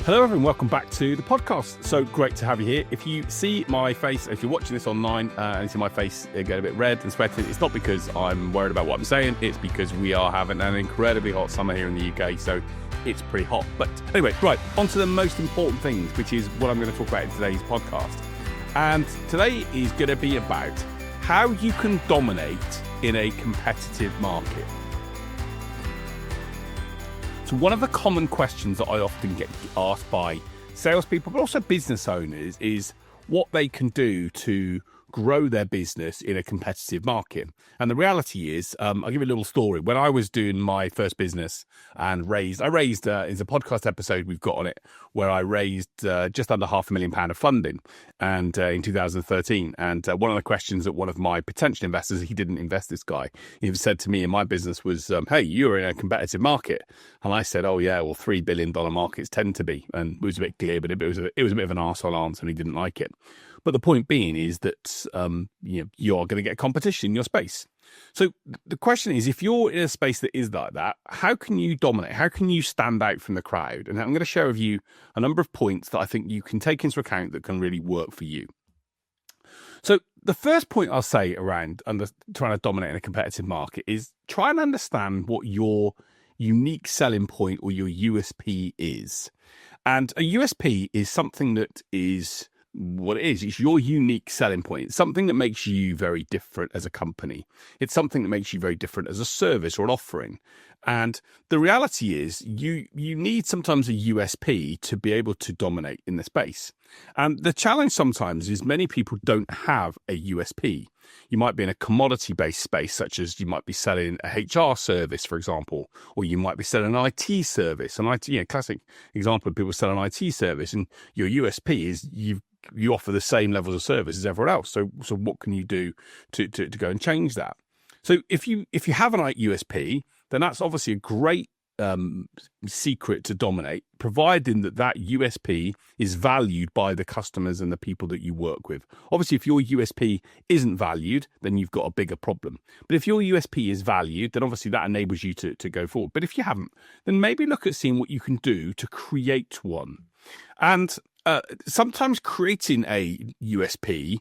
Hello everyone, welcome back to the podcast. So great to have you here. If you see my face, if you're watching this online and you see my face get a bit red and sweating, it's not because I'm worried about what I'm saying, it's because we are having an incredibly hot summer here in the UK, so it's pretty hot. But anyway, right, on to the most important things, which is what I'm going to talk about in today's podcast. And today is going to be about how you can dominate in a competitive market. So one of the common questions that I often get asked by salespeople, but also business owners, is what they can do to grow their business in a competitive market. And the reality is, I'll give you a little story. When I was doing my first business and raised, it's a podcast episode we've got on it, where I raised just under £500,000 of funding and in 2013. And one of the questions that one of my potential investors, he didn't invest, this guy, he said to me in my business was, hey, you're in a competitive market. And I said, oh yeah, well, $3 billion markets tend to be. And it was a bit clear, but it was a bit of an arsehole answer and he didn't like it. But the point being is that you're going to get competition in your space. So the question is, if you're in a space that is like that, how can you dominate? How can you stand out from the crowd? And I'm going to share with you a number of points that I think you can take into account that can really work for you. So the first point I'll say around trying to dominate in a competitive market is try and understand what your unique selling point or your USP is. And a USP is something that is what it is. It's your unique selling point. It's something that makes you very different as a company. It's something that makes you very different as a service or an offering. And the reality is you need sometimes a USP to be able to dominate in the space. And the challenge sometimes is many people don't have a USP. You might be in a commodity-based space, such as you might be selling a HR service, for example, or you might be selling an IT service. An IT, classic example of people selling an IT service, and your USP is you offer the same levels of service as everyone else. So what can you do to go and change that? So if you have an USP, then that's obviously a great secret to dominate, providing that USP is valued by the customers and the people that you work with. Obviously, if your USP isn't valued, then you've got a bigger problem. But if your USP is valued, then obviously that enables you to go forward. But if you haven't, then maybe look at seeing what you can do to create one. And sometimes creating a USP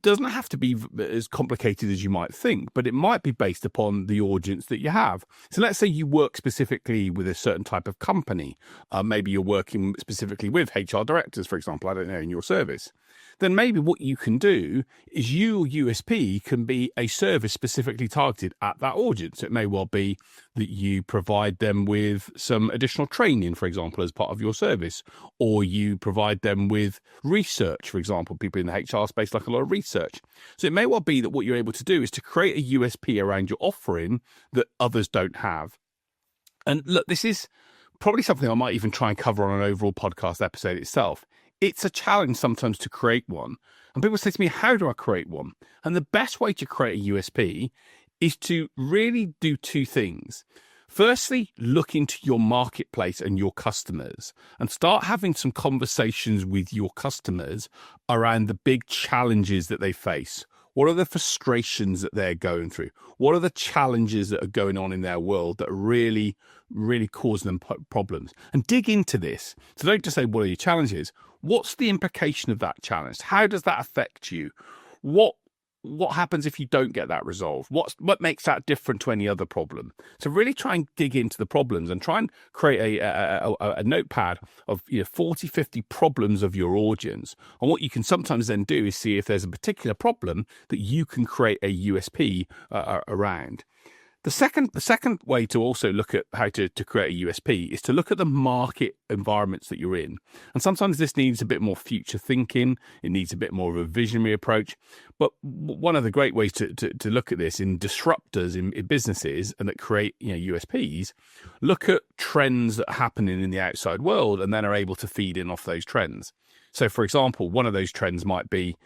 doesn't have to be as complicated as you might think, but it might be based upon the audience that you have. So let's say you work specifically with a certain type of company. Maybe you're working specifically with HR directors, for example, I don't know, in your service. Then maybe what you can do is your USP can be a service specifically targeted at that audience. It may well be that you provide them with some additional training, for example, as part of your service, or you provide them with research, for example. People in the HR space like a lot of research. So it may well be that what you're able to do is to create a USP around your offering that others don't have. And look, this is probably something I might even try and cover on an overall podcast episode itself. It's a challenge sometimes to create one. And people say to me, how do I create one? And the best way to create a USP is to really do two things. Firstly, look into your marketplace and your customers and start having some conversations with your customers around the big challenges that they face. What are the frustrations that they're going through? What are the challenges that are going on in their world that are really, really causing them problems? And dig into this. So don't just say, what are your challenges? What's the implication of that challenge? How does that affect you? What happens if you don't get that resolved? What makes that different to any other problem? So really try and dig into the problems and try and create a notepad of 40, 50 problems of your audience. And what you can sometimes then do is see if there's a particular problem that you can create a USP around. The second way to also look at how to create a USP is to look at the market environments that you're in. And sometimes this needs a bit more future thinking. It needs a bit more of a visionary approach. But one of the great ways to look at this in disruptors in businesses and that create USPs, look at trends that are happening in the outside world and then are able to feed in off those trends. So, for example, one of those trends might be,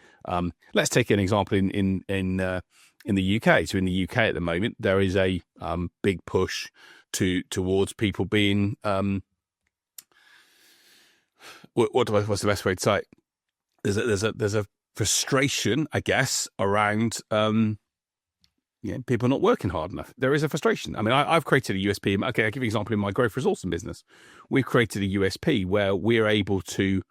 let's take an example in the UK. So in the UK at the moment, there is a big push towards people being what's the best way to say it? There's a frustration, I guess, around people are not working hard enough. There is a frustration. I mean, I've created a USP. Okay, I'll give you an example in my growth resourcing business. We've created a USP where we're able to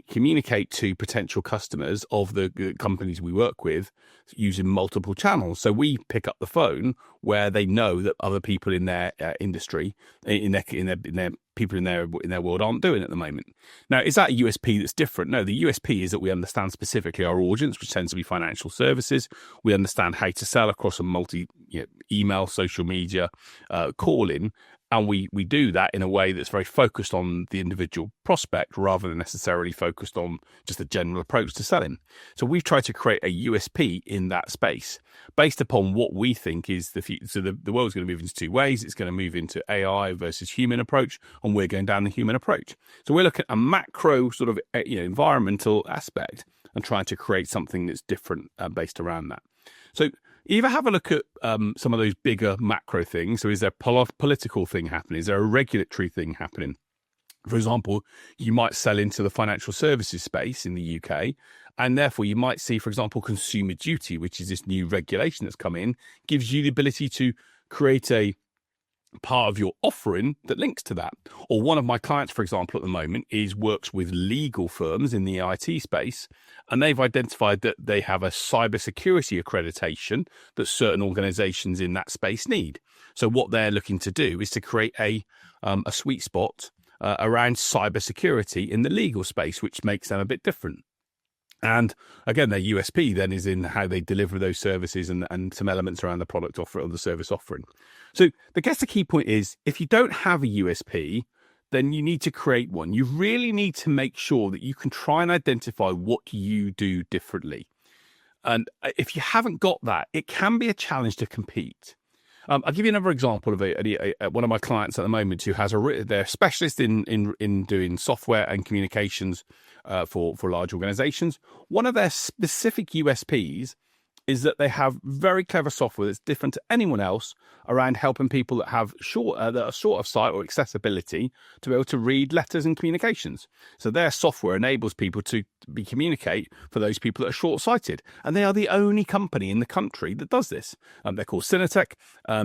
communicate to potential customers of the companies we work with using multiple channels. So we pick up the phone where they know that other people in their industry, in their people in their world aren't doing at the moment. Now, is that a USP that's different? No, the USP is that we understand specifically our audience, which tends to be financial services. We understand how to sell across a email, social media, calling. And we do that in a way that's very focused on the individual prospect rather than necessarily focused on just a general approach to selling. So we've tried to create a USP in that space based upon what we think is the future. So the world's going to move into two ways. It's going to move into AI versus human approach, and we're going down the human approach. So we're looking at a macro sort of environmental aspect and trying to create something that's different based around that. So either have a look at some of those bigger macro things. So is there a political thing happening? Is there a regulatory thing happening? For example, you might sell into the financial services space in the UK, and therefore you might see, for example, Consumer Duty, which is this new regulation that's come in, gives you the ability to create a part of your offering that links to that. Or one of my clients, for example, at the moment works with legal firms in the IT space, and they've identified that they have a cybersecurity accreditation that certain organizations in that space need. So what they're looking to do is to create a sweet spot around cybersecurity in the legal space, which makes them a bit different. And again, their USP then is in how they deliver those services and some elements around the product offer or the service offering. So I guess the key point is, if you don't have a USP, then you need to create one. You really need to make sure that you can try and identify what you do differently. And if you haven't got that, it can be a challenge to compete. I'll give you another example of one of my clients at the moment who has they're a specialist in doing software and communications for large organizations. One of their specific USPs is that they have very clever software that's different to anyone else around helping people that have that are short of sight or accessibility to be able to read letters and communications. So their software enables people to communicate for those people that are short-sighted. And they are the only company in the country that does this. They're called Cinetech.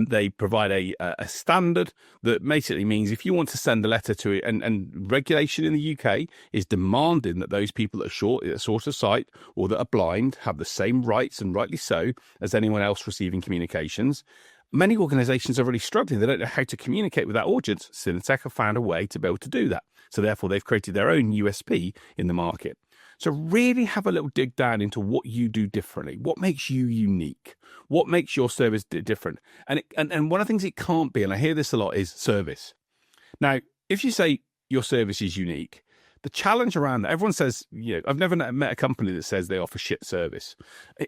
They provide a standard that basically means if you want to send a letter to it, and regulation in the UK is demanding that those people that are short of sight or that are blind have the same rights, and rightly so, as anyone else receiving communications. Many organizations are really struggling. They don't know how to communicate with that audience. Cinetech have found a way to be able to do that. So therefore, they've created their own USP in the market. So really have a little dig down into what you do differently. What makes you unique? What makes your service different? And one of the things it can't be, and I hear this a lot, is service. Now, if you say your service is unique, the challenge around that, everyone says, I've never met a company that says they offer shit service.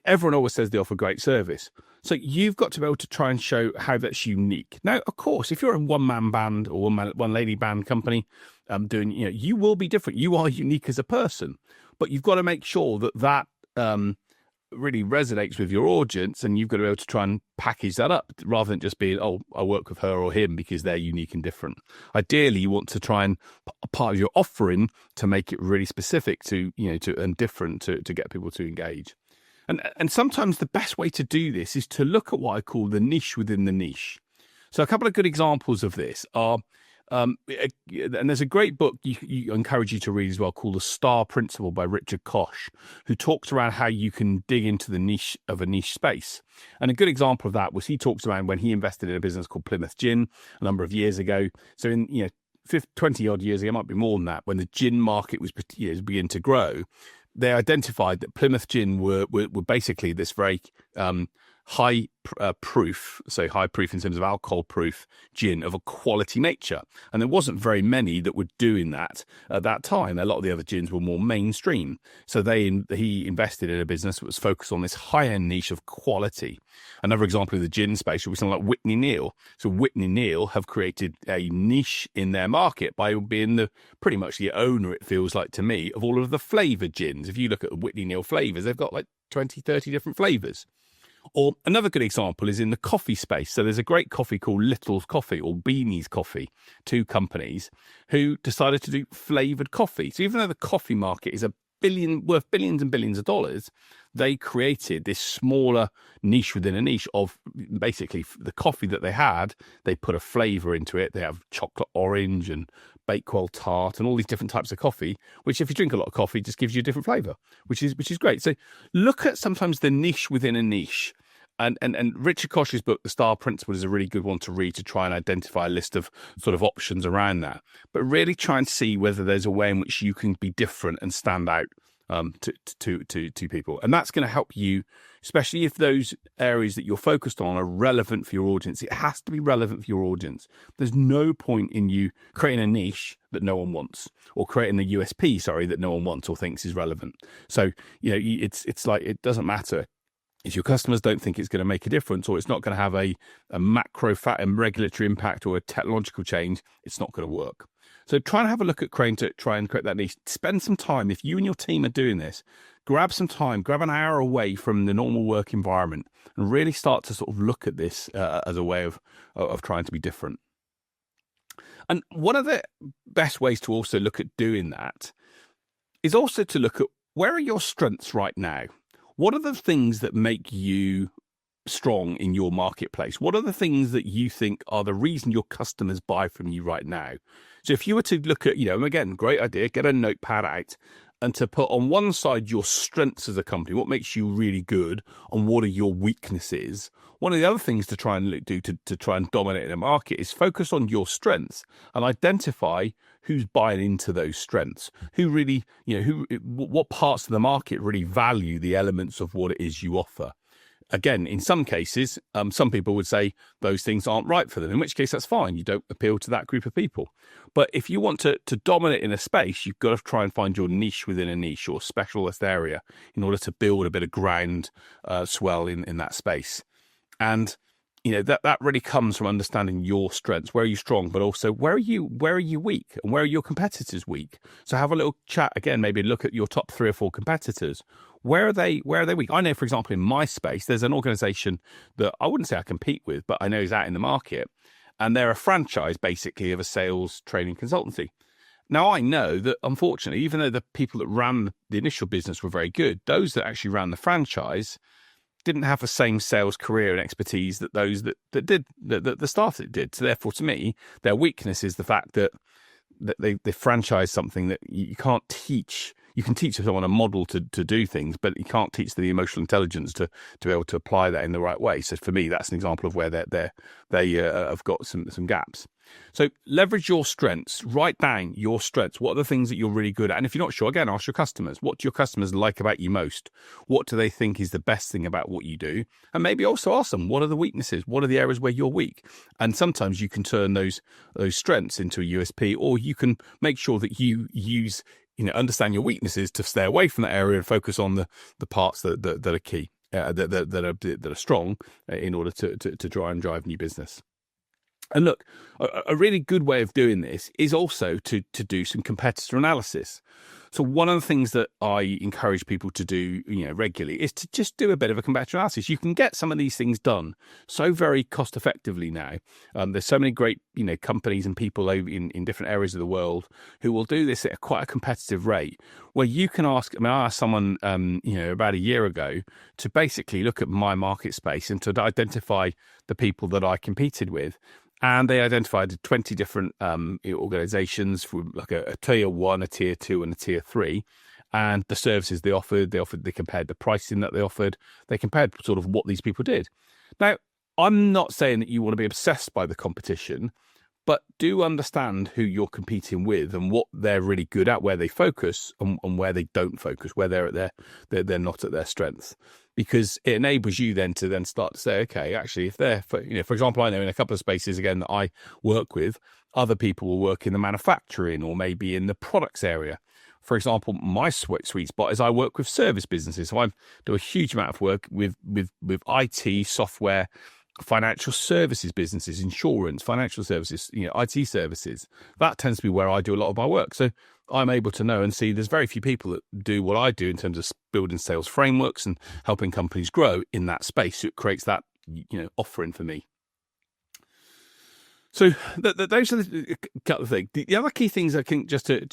Everyone always says they offer great service. So you've got to be able to try and show how that's unique. Now, of course, if you're a one-man band or one lady band company you will be different. You are unique as a person, but you've got to make sure that really resonates with your audience, and you've got to be able to try and package that up rather than just being, I work with her or him because they're unique and different. Ideally, you want to try and part of your offering to make it really specific and different to get people to engage. And sometimes the best way to do this is to look at what I call the niche within the niche. So a couple of good examples of this are, and there's a great book you encourage you to read as well called The Star Principle by Richard Koch, who talks around how you can dig into the niche of a niche space. And a good example of that was he talks around when he invested in a business called Plymouth Gin a number of years ago. So in 20 odd years ago, it might be more than that, when the gin market was beginning to grow, they identified that Plymouth Gin were basically this very high proof in terms of alcohol proof gin of a quality nature. And there wasn't very many that were doing that at that time. A lot of the other gins were more mainstream. So he invested in a business that was focused on this high-end niche of quality. Another example of the gin space would be something like Whitney Neal. So Whitney Neal have created a niche in their market by being pretty much the owner, it feels like to me, of all of the flavoured gins. If you look at the Whitney Neal flavours, they've got like 20, 30 different flavours. Or another good example is in the coffee space. So there's a great coffee called Little's Coffee or Beanie's Coffee, two companies who decided to do flavoured coffee. So even though the coffee market is a worth billions and billions of dollars, they created this smaller niche within a niche of basically the coffee that they had. They put a flavor into it. They have chocolate orange and Bakewell tart and all these different types of coffee, which if you drink a lot of coffee, just gives you a different flavor, which is great. So look at sometimes the niche within a niche. And Richard Koch's book, The Star Principle, is a really good one to read to try and identify a list of sort of options around that. But really try and see whether there's a way in which you can be different and stand out to people. And that's going to help you, especially if those areas that you're focused on are relevant for your audience. It has to be relevant for your audience. There's no point in you creating a niche that no one wants, or creating a USP, that no one wants or thinks is relevant. So, it's like, it doesn't matter. If your customers don't think it's going to make a difference, or it's not going to have a macro and regulatory impact or a technological change, it's not going to work. So try and have a look at Crane to try and create that niche. Spend some time. If you and your team are doing this, grab some time, grab an hour away from the normal work environment and really start to sort of look at this as a way of trying to be different. And one of the best ways to also look at doing that is also to look at, where are your strengths right now? What are the things that make you strong in your marketplace? What are the things that you think are the reason your customers buy from you right now? So if you were to look at, again, great idea, get a notepad out and to put on one side your strengths as a company, what makes you really good, and what are your weaknesses. One of the other things to try and do to try and dominate in a market is focus on your strengths and identify who's buying into those strengths, who really, what parts of the market really value the elements of what it is you offer. Again, in some cases, some people would say those things aren't right for them, in which case that's fine. You don't appeal to that group of people. But if you want to dominate in a space, you've got to try and find your niche within a niche or specialist area in order to build a bit of ground swell in that space. And that really comes from understanding your strengths. Where are you strong, but also where are you weak, and where are your competitors weak? So have a little chat again, maybe look at your top 3 or 4 competitors. Where are they weak? I know, for example, in my space, there's an organization that I wouldn't say I compete with, but I know is out in the market, and they're a franchise basically of a sales training consultancy. Now, I know that, unfortunately, even though the people that ran the initial business were very good, those that actually ran the franchise didn't have the same sales career and expertise that those that the staff that did. So therefore, to me, their weakness is the fact that they franchise something that you can't teach. You can teach someone a model to do things, but you can't teach the emotional intelligence to be able to apply that in the right way. So for me, that's an example of where they have got some gaps. So leverage your strengths. Write down your strengths. What are the things that you're really good at? And if you're not sure, again, ask your customers. What do your customers like about you most? What do they think is the best thing about what you do? And maybe also ask them, what are the weaknesses? What are the areas where you're weak? And sometimes you can turn those strengths into a USP, or you can make sure that you use, understand your weaknesses to stay away from that area and focus on the parts that are key, that are strong in order to try and drive new business. And look, a really good way of doing this is also to do some competitor analysis. So one of the things that I encourage people to do, regularly, is to just do a bit of a competitor analysis. You can get some of these things done so very cost effectively now. There's so many great, companies and people over in different areas of the world who will do this at quite a competitive rate, where you can ask. I asked someone, about a year ago to basically look at my market space and to identify the people that I competed with. And they identified 20 different organizations, from like a tier 1, a tier 2, and a tier 3. And the services they offered, they compared the pricing that they offered. They compared sort of what these people did. Now, I'm not saying that you want to be obsessed by the competition, but do understand who you're competing with and what they're really good at, where they focus and where they don't focus, where they're not at their strengths. Because it enables you then to start to say, okay, actually, if they're, for example, I know in a couple of spaces, again, that I work with, other people will work in the manufacturing or maybe in the products area. For example, my sweet spot is I work with service businesses. So I do a huge amount of work with IT, software, financial services businesses, insurance, financial services, IT services. That tends to be where I do a lot of my work. So I'm able to know and see there's very few people that do what I do in terms of building sales frameworks and helping companies grow in that space. So it creates that, offering for me. So those are the couple of things. The other key things I think just to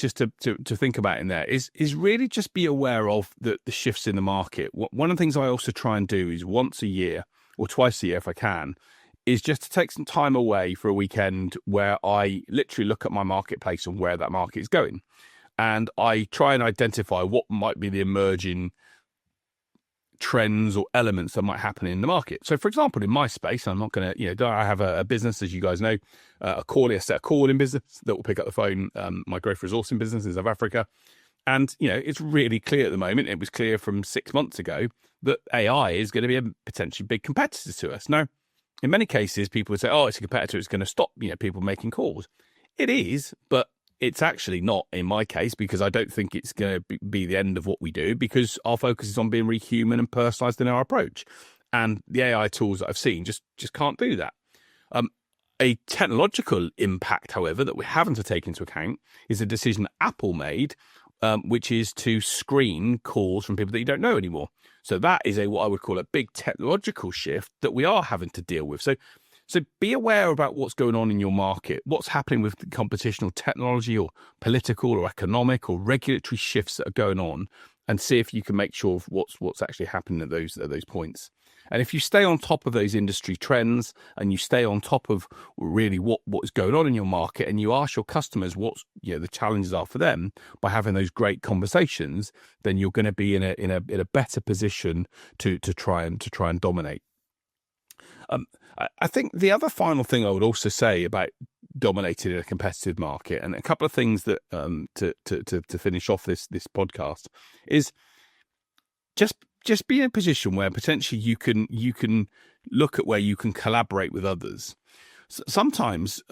think about in there is really just be aware of the shifts in the market. One of the things I also try and do is once a year or twice a year if I can, is just to take some time away for a weekend where I literally look at my marketplace and where that market is going. And I try and identify what might be the emerging trends or elements that might happen in the market. So, for example, in my space, I'm not going to, I have a business, as you guys know, a calling business that will pick up the phone, my growth resourcing business in South Africa. And, it's really clear at the moment, it was clear from 6 months ago, that AI is going to be a potentially big competitor to us. Now, in many cases, people would say, oh, it's a competitor, it's going to stop, people making calls. It is, but it's actually not in my case, because I don't think it's going to be the end of what we do, because our focus is on being really human and personalized in our approach. And the AI tools that I've seen just can't do that. A technological impact, however, that we haven't to take into account is a decision Apple made, which is to screen calls from people that you don't know anymore. So that is what I would call a big technological shift that we are having to deal with. So be aware about what's going on in your market, what's happening with the computational technology or political or economic or regulatory shifts that are going on, and see if you can make sure of what's actually happening at those points. And if you stay on top of those industry trends and you stay on top of really what is going on in your market, and you ask your customers what the challenges are for them by having those great conversations, then you're going to be in a better position to try and dominate. I think the other final thing I would also say about dominating in a competitive market, and a couple of things that to finish off this podcast, is just be in a position where potentially you can look at where you can collaborate with others. Sometimes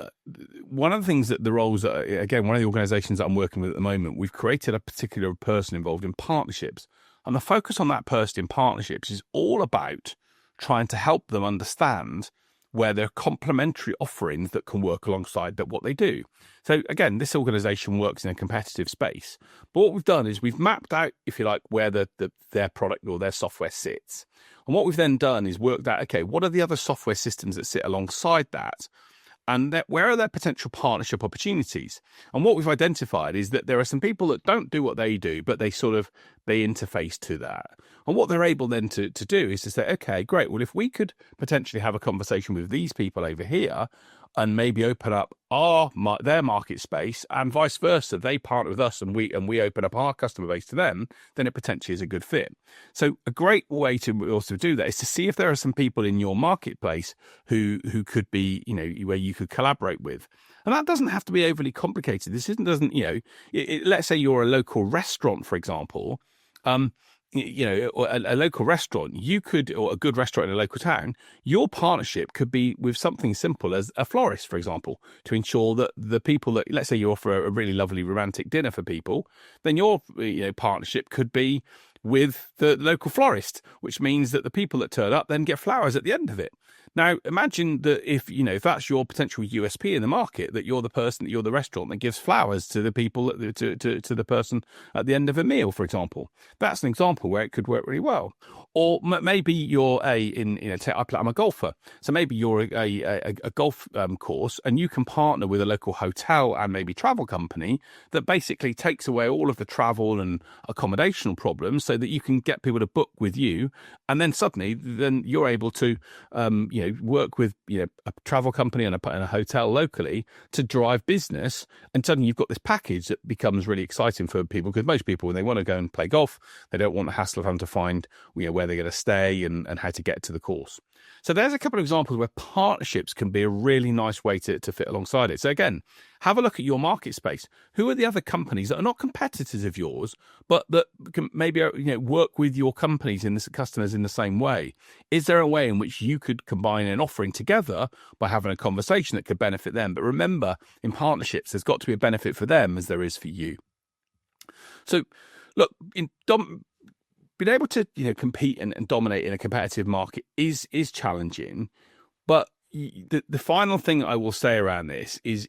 one of the things that the roles that, again, one of the organizations that I'm working with at the moment, we've created a particular person involved in partnerships, and the focus on that person in partnerships is all about trying to help them understand where there are complementary offerings that can work alongside what they do. So again, this organization works in a competitive space, but what we've done is we've mapped out, if you like, where their product or their software sits. And what we've then done is worked out, okay, what are the other software systems that sit alongside that? And where are there potential partnership opportunities? And what we've identified is that there are some people that don't do what they do, but they interface to that. And what they're able then to do is to say, okay, great. Well, if we could potentially have a conversation with these people over here, and maybe open up their market space, and vice versa, they partner with us and we open up our customer base to them, then it potentially is a good fit. So a great way to also do that is to see if there are some people in your marketplace who could be, where you could collaborate with. And that doesn't have to be overly complicated. This let's say you're a local restaurant, for example. A local restaurant, or a good restaurant in a local town, your partnership could be with something simple as a florist, for example, to ensure that the people that, let's say you offer a really lovely romantic dinner for people, then your partnership could be with the local florist, which means that the people that turn up then get flowers at the end of it. Now, imagine that if that's your potential USP in the market, that you're the restaurant that gives flowers to the people, to the person at the end of a meal, for example. That's an example where it could work really well. Or maybe you're I'm a golfer. So maybe you're a golf course, and you can partner with a local hotel and maybe travel company that basically takes away all of the travel and accommodation problems, so that you can get people to book with you. And then suddenly, you're able to, work with, a travel company and a hotel locally to drive business. And suddenly you've got this package that becomes really exciting for people, because most people, when they want to go and play golf, they don't want the hassle of having to find, where they're going to stay and how to get to the course. So there's a couple of examples where partnerships can be a really nice way to fit alongside it. So again, have a look at your market space. Who are the other companies that are not competitors of yours, but that can maybe work with your customers in the same way? Is there a way in which you could combine an offering together by having a conversation that could benefit them? But remember, in partnerships, there's got to be a benefit for them as there is for you. So look, being able to compete and dominate in a competitive market is challenging, but the final thing I will say around this is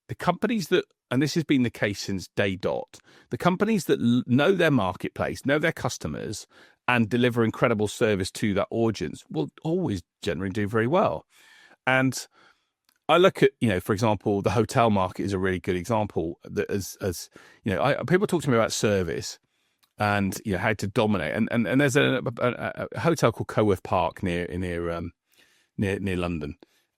the companies that, and this has been the case since day dot, the companies that know their marketplace, know their customers, and deliver incredible service to that audience will always generally do very well. And I look at, for example, the hotel market is a really good example. That people talk to me about service and how to dominate. And there's a hotel called Coworth Park near London,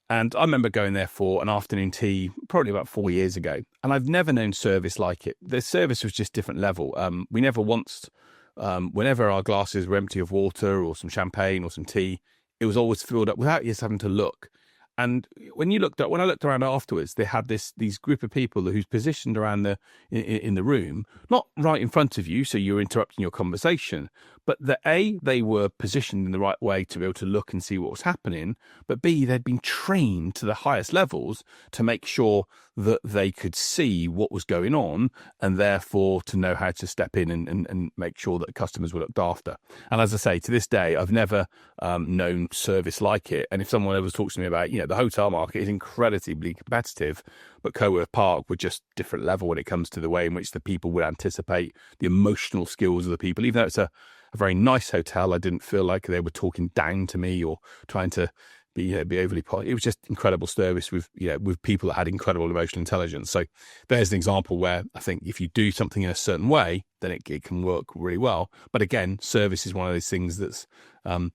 and I remember going there for an afternoon tea probably about 4 years ago, and I've never known service like it. The service was just different level. We never once, whenever our glasses were empty of water or some champagne or some tea, it was always filled up without you just having to look. And when I looked around afterwards, they had these group of people who's positioned around in the room, not right in front of you, so you're interrupting your conversation, but they were positioned in the right way to be able to look and see what was happening, but B, they'd been trained to the highest levels to make sure that they could see what was going on, and therefore to know how to step in and make sure that customers were looked after. And as I say, to this day, I've never known service like it. And if someone ever talks to me about, the hotel market is incredibly competitive, but Coworth Park were just different level when it comes to the way in which the people would anticipate the emotional skills of the people. Even though it's a very nice hotel, I didn't feel like they were talking down to me or trying to be overly positive. It was just incredible service with people that had incredible emotional intelligence. So there's an example where I think if you do something in a certain way, then it can work really well. But again, service is one of those things that's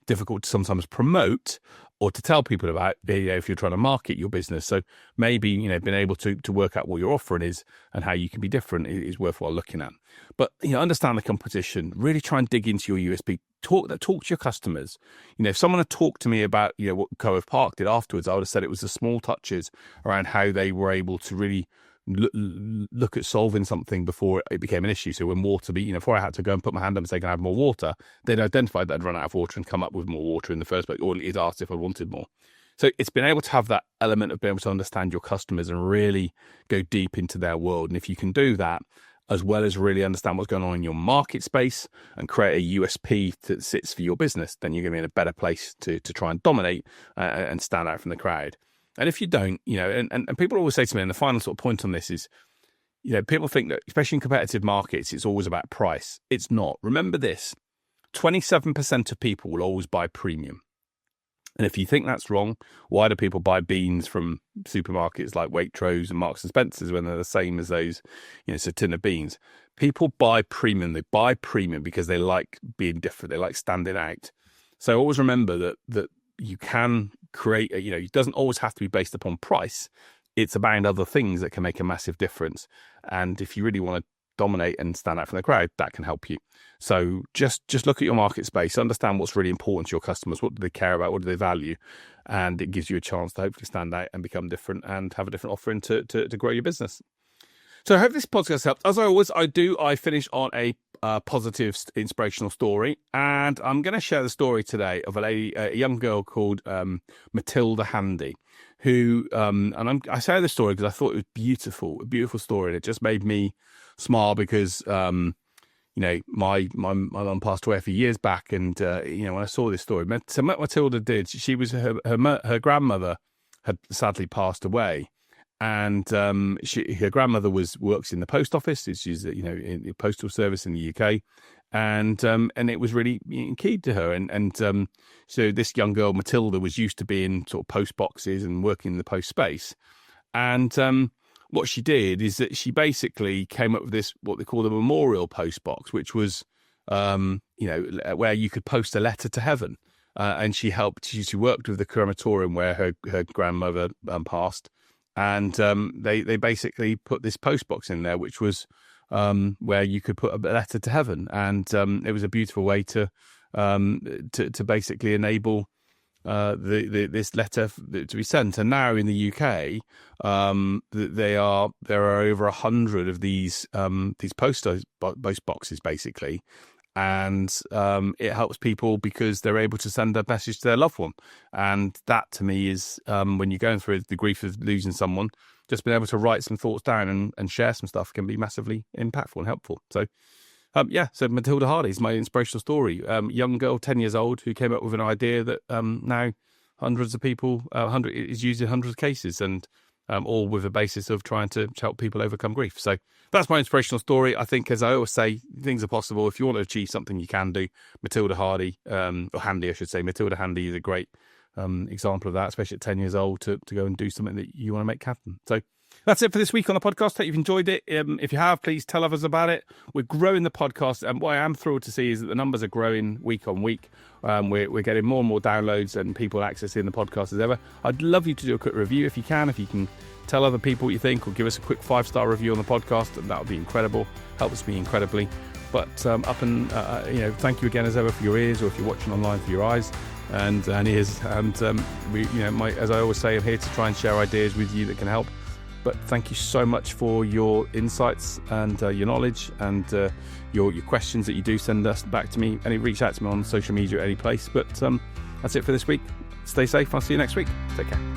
difficult to sometimes promote or to tell people about if you're trying to market your business. So maybe, being able to work out what your offering is and how you can be different is worthwhile looking at. But, understand the competition, really try and dig into your USP, talk to your customers. If someone had talked to me about, what Coworth Park did afterwards, I would have said it was the small touches around how they were able to really look at solving something before it became an issue. So when water, before I had to go and put my hand up and say, can I have more water? They'd identified that I'd run out of water and come up with more water in the first place, or it asked if I wanted more. So it's been able to have that element of being able to understand your customers and really go deep into their world. And if you can do that, as well as really understand what's going on in your market space and create a USP that sits for your business, then you're going to be in a better place to try and dominate and stand out from the crowd. And if you don't, and people always say to me, and the final sort of point on this is, people think that, especially in competitive markets, it's always about price. It's not. Remember this, 27% of people will always buy premium. And if you think that's wrong, why do people buy beans from supermarkets like Waitrose and Marks and Spencer's when they're the same as those, it's a tin of beans? People buy premium. They buy premium because they like being different. They like standing out. So always remember that you can create, it doesn't always have to be based upon price. It's about other things that can make a massive difference. And if you really want to dominate and stand out from the crowd, that can help you. So just look at your market space, understand what's really important to your customers. What do they care about? What do they value? And it gives you a chance to hopefully stand out and become different and have a different offering to grow your business. So I hope this podcast helped. As I finish on a positive, inspirational story. And I'm going to share the story today of a young girl called Matilda Handy, who, I say the story because I thought it was a beautiful story. And it just made me smile because, my mum passed away a few years back. And, when I saw this story, so what Matilda did, she was, her grandmother had sadly passed away. And her grandmother works in the post office. She's in the postal service in the UK, and it was really key to her. And so this young girl Matilda was used to being sort of post boxes and working in the post space. And what she did is that she basically came up with this what they call the memorial post box, which was where you could post a letter to heaven. And she worked with the crematorium where her grandmother passed. And they basically put this post box in there, which was where you could put a letter to heaven, and it was a beautiful way to basically enable this letter to be sent. And now in the UK, there are over 100 of these post boxes basically. And it helps people because they're able to send a message to their loved one. And that, to me, is when you're going through the grief of losing someone, just being able to write some thoughts down and share some stuff can be massively impactful and helpful. So, so Matilda Hardy is my inspirational story. Young girl, 10 years old, who came up with an idea that now hundreds of people, is used in hundreds of cases, and all with a basis of trying to help people overcome grief. So that's my inspirational story. I think, as I always say, things are possible. If you want to achieve something, you can do. Matilda Hardy, or Handy, I should say. Matilda Handy is a great example of that, especially at 10 years old, to go and do something that you want to make happen. So that's it for this week on the podcast. Hope you've enjoyed it. If you have, please tell others about it. We're growing the podcast, and what I am thrilled to see is that the numbers are growing week on week. We're getting more and more downloads and people accessing the podcast as ever. I'd love you to do a quick review if you can tell other people what you think, or give us a quick 5-star review on the podcast, and that would be incredible. Helps me incredibly. But thank you again as ever for your ears, or if you're watching online, for your eyes and ears. And as I always say, I'm here to try and share ideas with you that can help. But thank you so much for your insights and your knowledge and your questions that you do send us back to me. And reach out to me on social media at any place. But that's it for this week. Stay safe. I'll see you next week. Take care.